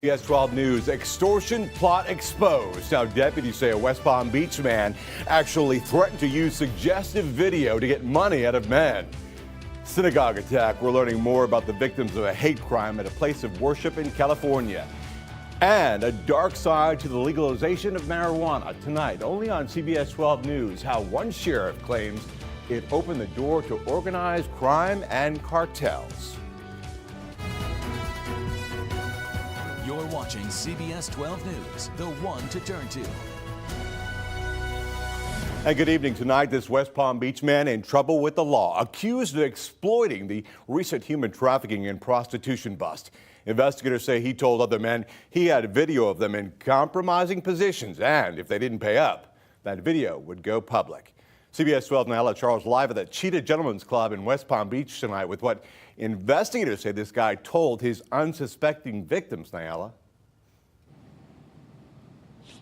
CBS 12 News, extortion plot exposed. Now, deputies say a West Palm Beach man actually threatened to use suggestive video to get money out of men. Synagogue attack. We're learning more about the victims of a hate crime at a place of worship in California. And a dark side to the legalization of marijuana. Tonight, only on CBS 12 News, how one sheriff claims it opened the door to organized crime and cartels. You're watching CBS 12 News, the one to turn to. And good evening. Tonight, this West Palm Beach man in trouble with the law, accused of exploiting the recent human trafficking and prostitution bust. Investigators say he told other men he had video of them in compromising positions, and if they didn't pay up, that video would go public. CBS 12 Nyla Charles live at the Cheetah Gentlemen's Club in West Palm Beach tonight with what investigators say this guy told his unsuspecting victims. Nyla.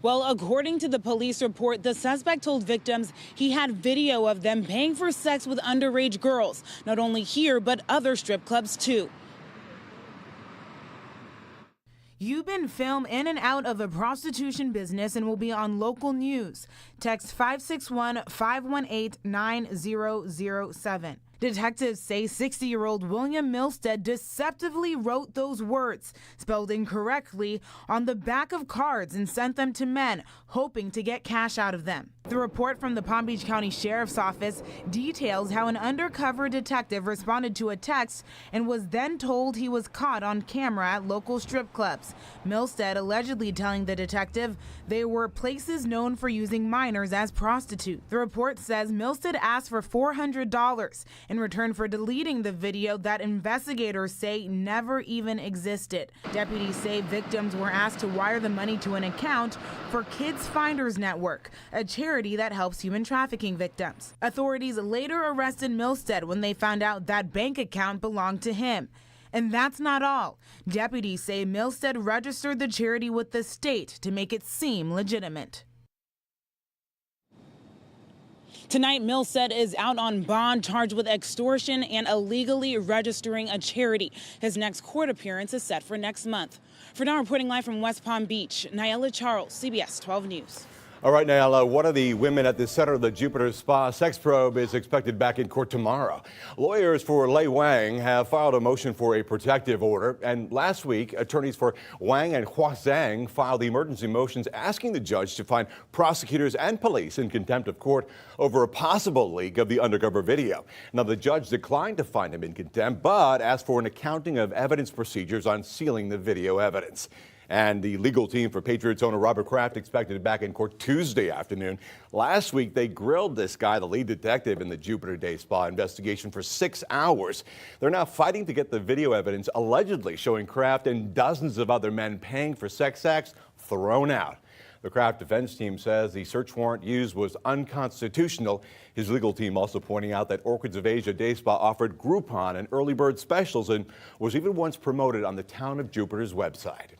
Well, according to the police report, the suspect told victims he had video of them paying for sex with underage girls, not only here, but other strip clubs too. You've been filmed in and out of a prostitution business and will be on local news. Text 561-518-9007. Detectives say 60-year-old William Milstead deceptively wrote those words, spelled incorrectly, on the back of cards and sent them to men, hoping to get cash out of them. The report from the Palm Beach County Sheriff's Office details how an undercover detective responded to a text and was then told he was caught on camera at local strip clubs. Milstead allegedly telling the detective they were places known for using minors as prostitutes. The report says Milstead asked for $400 in return for deleting the video that investigators say never even existed. Deputies say victims were asked to wire the money to an account for Kids Finders Network, a charity that helps human trafficking victims. Authorities later arrested Milstead when they found out that bank account belonged to him. And that's not all. Deputies say Milstead registered the charity with the state to make it seem legitimate. Tonight, Milstead is out on bond, charged with extortion and illegally registering a charity. His next court appearance is set for next month. For now, reporting live from West Palm Beach, Nyla Charles, CBS 12 News. All right, Nyla, one of the women at the center of the Jupiter Spa sex probe is expected back in court tomorrow. Lawyers for Lei Wang have filed a motion for a protective order, and last week, attorneys for Wang and Hua Zhang filed emergency motions asking the judge to find prosecutors and police in contempt of court over a possible leak of the undercover video. Now, the judge declined to find him in contempt, but asked for an accounting of evidence procedures on sealing the video evidence. And the legal team for Patriots owner Robert Kraft expected back in court Tuesday afternoon. Last week, they grilled this guy, the lead detective in the Jupiter Day Spa investigation, for 6 hours. They're now fighting to get the video evidence allegedly showing Kraft and dozens of other men paying for sex acts thrown out. The Kraft defense team says the search warrant used was unconstitutional. His legal team also pointing out that Orchids of Asia Day Spa offered Groupon and early bird specials and was even once promoted on the Town of Jupiter's website.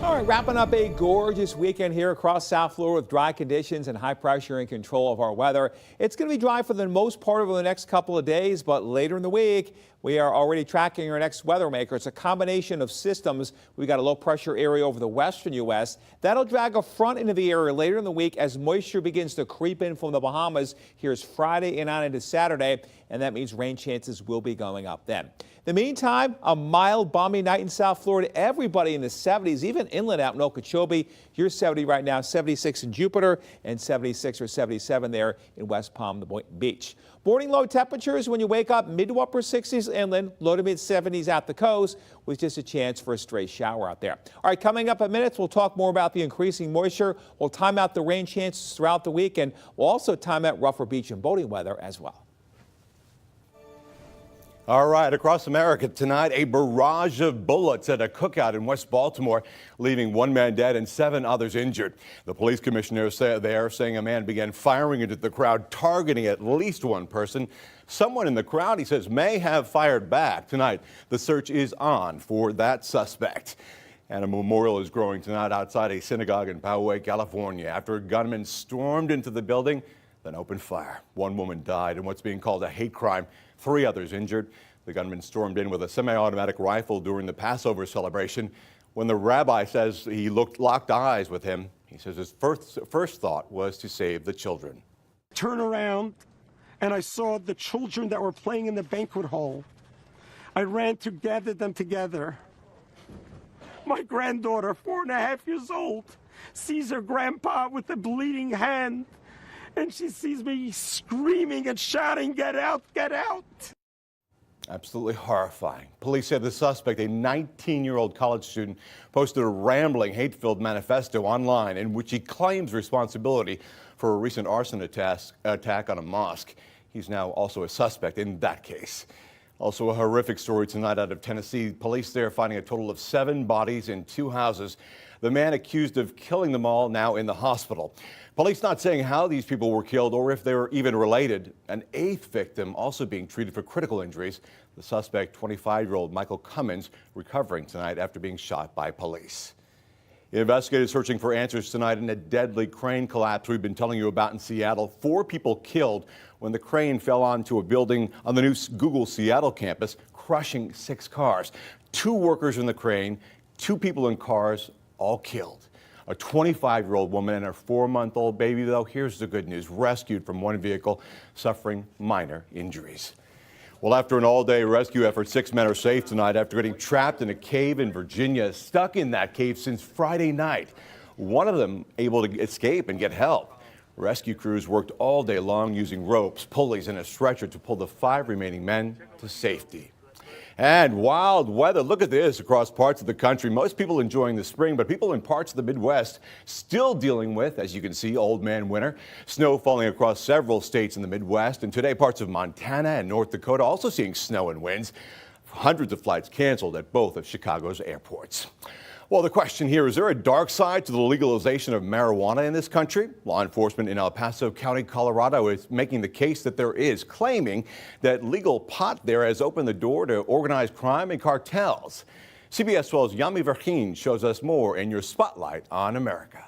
All right, wrapping up a gorgeous weekend here across South Florida with dry conditions and high pressure in control of our weather. It's going to be dry for the most part over the next couple of days, but later in the week, we are already tracking our next weather maker. It's a combination of systems. We've got a low pressure area over the western U.S. That'll drag a front into the area later in the week as moisture begins to creep in from the Bahamas. Here's Friday and on into Saturday, and that means rain chances will be going up then. In the meantime, a mild, balmy night in South Florida. Everybody in the 70s, even inland out in Okeechobee. Here's 70 right now, 76 in Jupiter, and 76 or 77 there in West Palm Beach. Morning low temperatures when you wake up, mid to upper 60s inland, low to mid 70s at the coast, with just a chance for a stray shower out there. All right, coming up in minutes, we'll talk more about the increasing moisture. We'll time out the rain chances throughout the week, and we'll also time out rougher beach and boating weather as well. All right, across America tonight, a barrage of bullets at a cookout in West Baltimore, leaving one man dead and 7 others injured. The police commissioner saying a man began firing into the crowd, targeting at least one person. Someone in the crowd, he says, may have fired back. Tonight, the search is on for that suspect. And a memorial is growing tonight outside a synagogue in Poway, California, after a gunman stormed into the building, then opened fire. One woman died in what's being called a hate crime. 3 others injured. The gunman stormed in with a semi-automatic rifle during the Passover celebration. When the rabbi says he locked eyes with him, he says his first thought was to save the children. Turn around, and I saw the children that were playing in the banquet hall. I ran to gather them together. My granddaughter, 4.5 years old, sees her grandpa with a bleeding hand, and she sees me screaming and shouting, "Get out, get out!" Absolutely horrifying. Police say the suspect, a 19-year-old college student, posted a rambling, hate-filled manifesto online in which he claims responsibility for a recent arson attack on a mosque. He's now also a suspect in that case. Also a horrific story tonight out of Tennessee. Police there finding a total of 7 bodies in 2 houses. The man accused of killing them all now in the hospital. Police not saying how these people were killed or if they were even related. An 8th victim also being treated for critical injuries. The suspect, 25-year-old Michael Cummins, recovering tonight after being shot by police. Investigators searching for answers tonight in a deadly crane collapse we've been telling you about in Seattle. 4 people killed when the crane fell onto a building on the new Google Seattle campus, crushing 6 cars. 2 workers in the crane, 2 people in cars, all killed. A 25-year-old woman and her 4-month-old baby, though, here's the good news, rescued from one vehicle, suffering minor injuries. Well, after an all-day rescue effort, 6 men are safe tonight after getting trapped in a cave in Virginia, stuck in that cave since Friday night. One of them able to escape and get help. Rescue crews worked all day long using ropes, pulleys, and a stretcher to pull the 5 remaining men to safety. And wild weather. Look at this across parts of the country. Most people enjoying the spring, but people in parts of the Midwest still dealing with, as you can see, old man winter. Snow falling across several states in the Midwest, and today parts of Montana and North Dakota also seeing snow and winds. Hundreds of flights canceled at both of Chicago's airports. Well, the question here, is there a dark side to the legalization of marijuana in this country? Law enforcement in El Paso County, Colorado is making the case that there is, claiming that legal pot there has opened the door to organized crime and cartels. CBS 12's Yami Verkin shows us more in your Spotlight on America.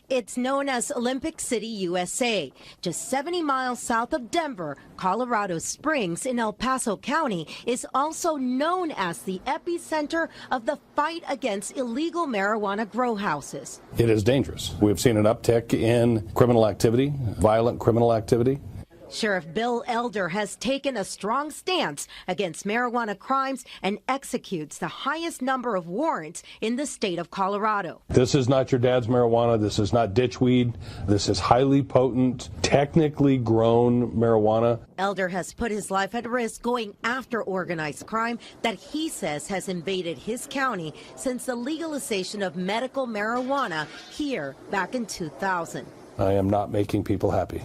It's known as Olympic City, USA. Just 70 miles south of Denver, Colorado Springs in El Paso County is also known as the epicenter of the fight against illegal marijuana grow houses. It is dangerous. We've seen an uptick in criminal activity, violent criminal activity. Sheriff Bill Elder has taken a strong stance against marijuana crimes and executes the highest number of warrants in the state of Colorado. This is not your dad's marijuana. This is not ditchweed. This is highly potent, technically grown marijuana. Elder has put his life at risk going after organized crime that he says has invaded his county since the legalization of medical marijuana here back in 2000. I am not making people happy.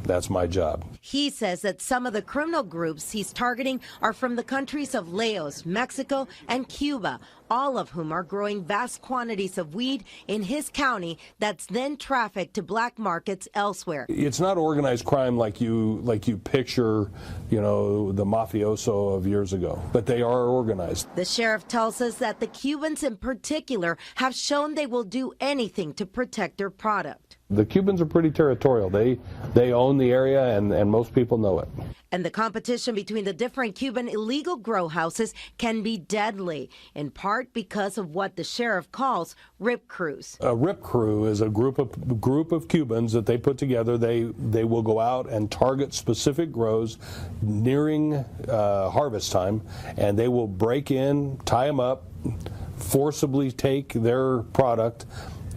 That's my job. He says that some of the criminal groups he's targeting are from the countries of Laos, Mexico, and Cuba, all of whom are growing vast quantities of weed in his county that's then trafficked to black markets elsewhere. It's not organized crime like you picture, the mafioso of years ago, but they are organized. The sheriff tells us that the Cubans in particular have shown they will do anything to protect their product. The Cubans are pretty territorial. They own the area, and most people know it. And the competition between the different Cuban illegal grow houses can be deadly, in part because of what the sheriff calls rip crews. A rip crew is a group of Cubans that they put together. They will go out and target specific grows nearing harvest time, and they will break in, tie them up, forcibly take their product.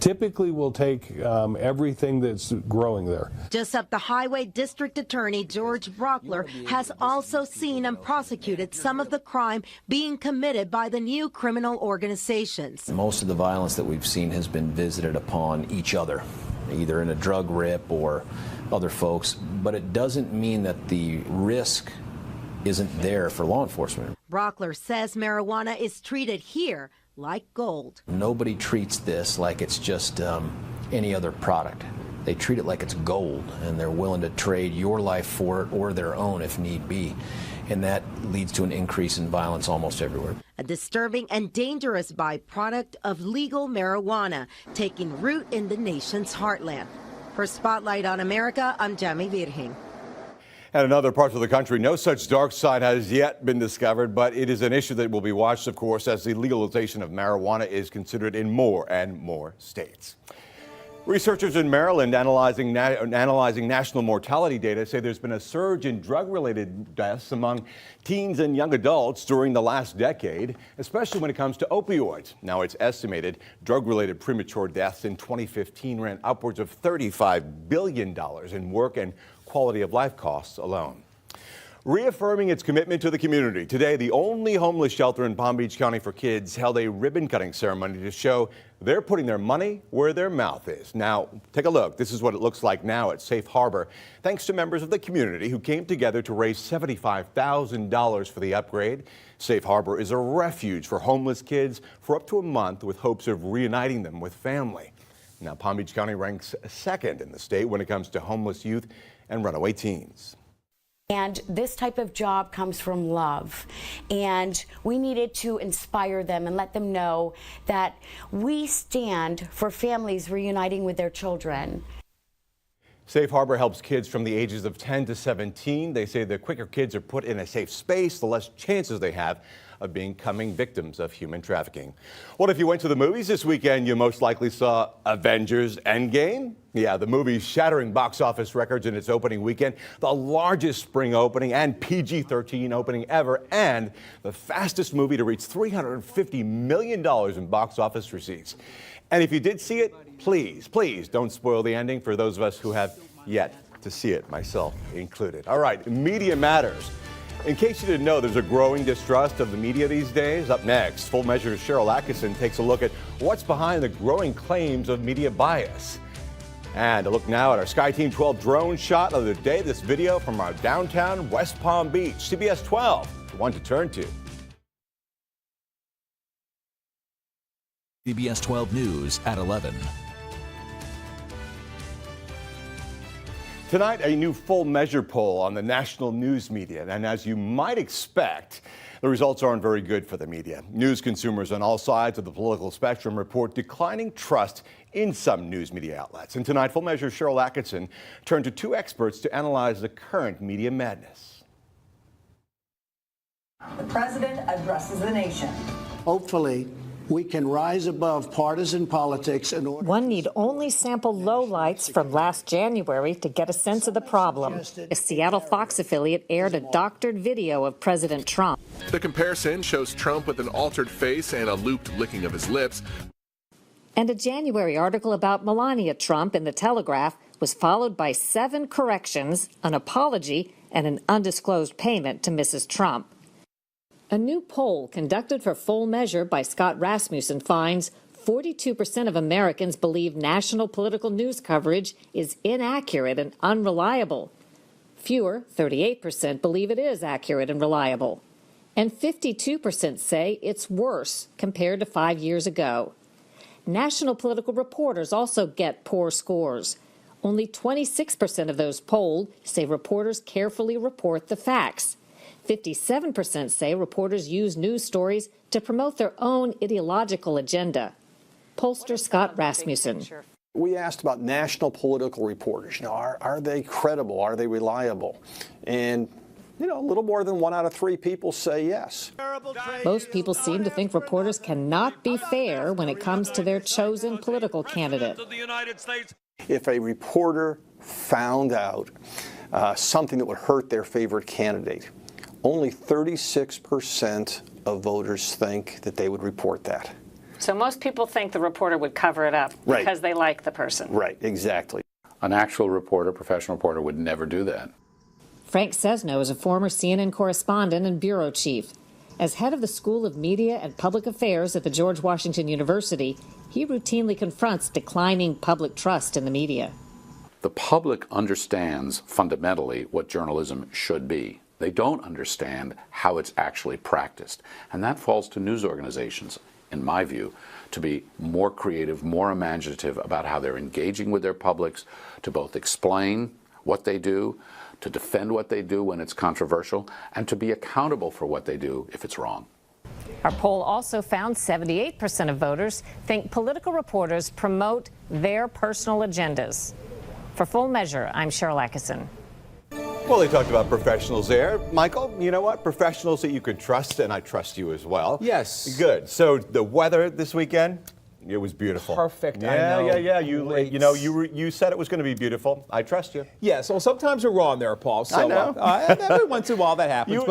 Typically will take everything that's growing there. Just up the highway, District Attorney George Brockler has also seen and prosecuted some of the crime being committed by the new criminal organizations. Most of the violence that we've seen has been visited upon each other, either in a drug rip or other folks, but it doesn't mean that the risk isn't there for law enforcement. Brockler says marijuana is treated here like gold. Nobody treats this like it's just any other product. They treat it like it's gold, and they're willing to trade your life for it or their own if need be. And that leads to an increase in violence almost everywhere. A disturbing and dangerous byproduct of legal marijuana taking root in the nation's heartland. For Spotlight on America, I'm Yami Virgen. And in other parts of the country, no such dark side has yet been discovered, but it is an issue that will be watched, of course, as the legalization of marijuana is considered in more and more states. Researchers in Maryland analyzing national mortality data say there's been a surge in drug-related deaths among teens and young adults during the last decade, especially when it comes to opioids. Now, it's estimated drug-related premature deaths in 2015 ran upwards of $35 billion in work and quality of life costs alone. Reaffirming its commitment to the community, today the only homeless shelter in Palm Beach County for kids held a ribbon-cutting ceremony to show they're putting their money where their mouth is. Now, take a look. This is what it looks like now at Safe Harbor, thanks to members of the community who came together to raise $75,000 for the upgrade. Safe Harbor is a refuge for homeless kids for up to a month with hopes of reuniting them with family. Now, Palm Beach County ranks second in the state when it comes to homeless youth and runaway teens. And this type of job comes from love. And we needed to inspire them and let them know that we stand for families reuniting with their children. Safe Harbor helps kids from the ages of 10 to 17. They say the quicker kids are put in a safe space, the less chances they have of becoming victims of human trafficking. Well, if you went to the movies this weekend, you most likely saw Avengers Endgame. Yeah, the movie's shattering box office records in its opening weekend, the largest spring opening and PG-13 opening ever, and the fastest movie to reach $350 million in box office receipts. And if you did see it, please don't spoil the ending for those of us who have yet to see it, myself included. All right, Media Matters. In case you didn't know, there's a growing distrust of the media these days. Up next, Full Measure's Cheryl Atkinson takes a look at what's behind the growing claims of media bias. And a look now at our SkyTeam 12 drone shot of the day. This video from our downtown West Palm Beach. CBS 12, the one to turn to. CBS 12 News at 11. Tonight, a new Full Measure poll on the national news media. And as you might expect, the results aren't very good for the media. News consumers on all sides of the political spectrum report declining trust in some news media outlets. And tonight, Full Measure's Cheryl Atkinson turned to two experts to analyze the current media madness. The president addresses the nation. Hopefully, we can rise above partisan politics in order. One need only sample lowlights from last January to get a sense of the problem. A Seattle Fox affiliate aired a doctored video of President Trump. The comparison shows Trump with an altered face and a looped licking of his lips. And a January article about Melania Trump in The Telegraph was followed by 7 corrections, an apology, and an undisclosed payment to Mrs. Trump. A new poll conducted for Full Measure by Scott Rasmussen finds 42% of Americans believe national political news coverage is inaccurate and unreliable. Fewer, 38%, believe it is accurate and reliable. And 52% say it's worse compared to 5 years ago. National political reporters also get poor scores. Only 26% of those polled say reporters carefully report the facts. 57% say reporters use news stories to promote their own ideological agenda. Pollster Scott Rasmussen. We asked about national political reporters. You know, are they credible? Are they reliable? And, you know, a little more than 1 out of 3 people say yes. Most people seem to think reporters cannot be fair when it comes to their chosen political candidate. If a reporter found out something that would hurt their favorite candidate, only 36% of voters think that they would report that. So most people think the reporter would cover it up because they like the person. Right, exactly. An actual reporter, professional reporter, would never do that. Frank Sesno is a former CNN correspondent and bureau chief. As head of the School of Media and Public Affairs at the George Washington University, he routinely confronts declining public trust in the media. The public understands fundamentally what journalism should be. They don't understand how it's actually practiced. And that falls to news organizations, in my view, to be more creative, more imaginative about how they're engaging with their publics, to both explain what they do, to defend what they do when it's controversial, and to be accountable for what they do if it's wrong. Our poll also found 78% of voters think political reporters promote their personal agendas. For Full Measure, I'm Cheryl Atkinson. Well, they talked about professionals there. Michael, you know what? Professionals that you can trust, and I trust you as well. Yes. Good. So the weather this weekend, it was beautiful. Perfect. Yeah, I know. yeah. You said it was going to be beautiful. I trust you. Yes. Well, sometimes we're wrong there, Paul. So, I know. Every once in a while that happens,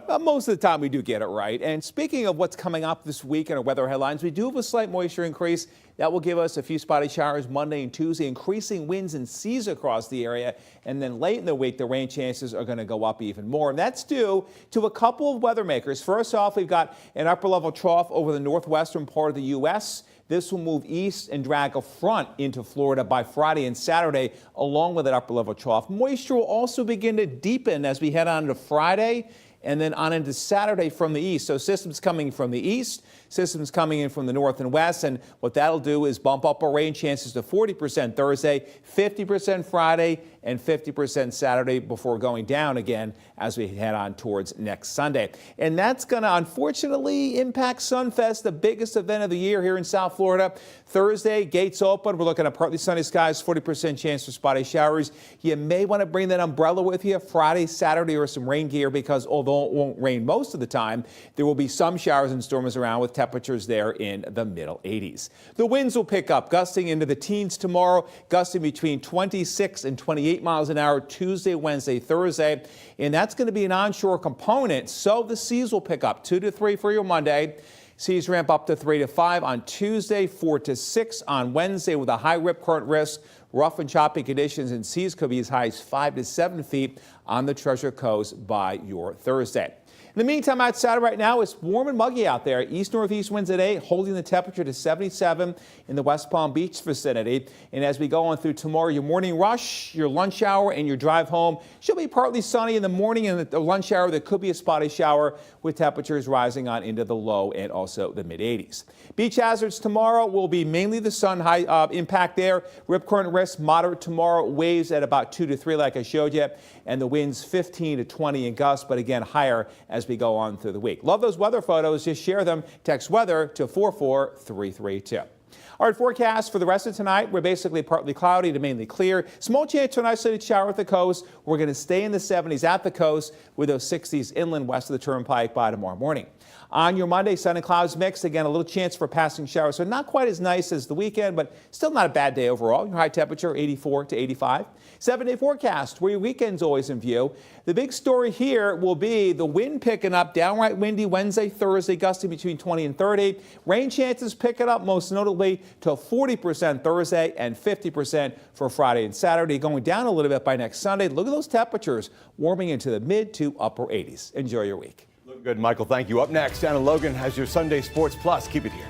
but most of the time we do get it right. And speaking of what's coming up this week in our weather headlines, we do have a slight moisture increase. That will give us a few spotty showers Monday and Tuesday, increasing winds and seas across the area. And then late in the week, the rain chances are going to go up even more. And that's due to a couple of weather makers. First off, we've got an upper level trough over the northwestern part of the U.S. This will move east and drag a front into Florida by Friday and Saturday, along with that upper level trough. Moisture will also begin to deepen as we head on to Friday and then on into Saturday from the east. So systems coming from the east, systems coming in from the north and west. And what that'll do is bump up our rain chances to 40% Thursday, 50% Friday, and 50% Saturday before going down again as we head on towards next Sunday. And that's going to unfortunately impact Sunfest, the biggest event of the year here in South Florida. Thursday, gates open. We're looking at partly sunny skies, 40% chance for spotty showers. You may want to bring that umbrella with you Friday, Saturday, or some rain gear because although it won't rain most of the time, there will be some showers and storms around with temperatures there in the middle 80s. The winds will pick up, gusting into the teens tomorrow, gusting between 26 and 28 miles an hour Tuesday, Wednesday, Thursday. And that's going to be an onshore component. So the seas will pick up 2 to 3 for your Monday. Seas ramp up to 3 to 5 on Tuesday, 4 to 6 on Wednesday with a high rip current risk. Rough and choppy conditions and seas could be as high as 5 to 7 feet on the Treasure Coast by your Thursday. In the meantime, outside right now, it's warm and muggy out there. East-northeast winds at 8, holding the temperature to 77 in the West Palm Beach vicinity. And as we go on through tomorrow, your morning rush, your lunch hour, and your drive home should be partly sunny in the morning, and the lunch hour there could be a spotty shower with temperatures rising on into the low and also the mid-80s. Beach hazards tomorrow will be mainly the sun high impact there. Rip current risk moderate tomorrow. Waves at about 2 to 3 like I showed you. And the winds 15 to 20 in gusts, but again higher as we go on through the week. Love those weather photos. Just share them. Text weather to 44332. All right, forecast for the rest of tonight. We're basically partly cloudy to mainly clear. Small chance of an isolated shower at the coast. We're going to stay in the 70s at the coast with those 60s inland west of the Turnpike by tomorrow morning. On your Monday, sun and clouds mix. Again, a little chance for passing showers. So not quite as nice as the weekend, but still not a bad day overall. Your high temperature, 84 to 85. 7-day forecast where your weekend's always in view. The big story here will be the wind picking up, downright windy Wednesday, Thursday, gusting between 20 and 30. Rain chances picking up most notably to 40% Thursday and 50% for Friday and Saturday. Going down a little bit by next Sunday. Look at those temperatures warming into the mid to upper 80s. Enjoy your week. Look good, Michael. Thank you. Up next, Anna Logan has your Sunday Sports Plus. Keep it here.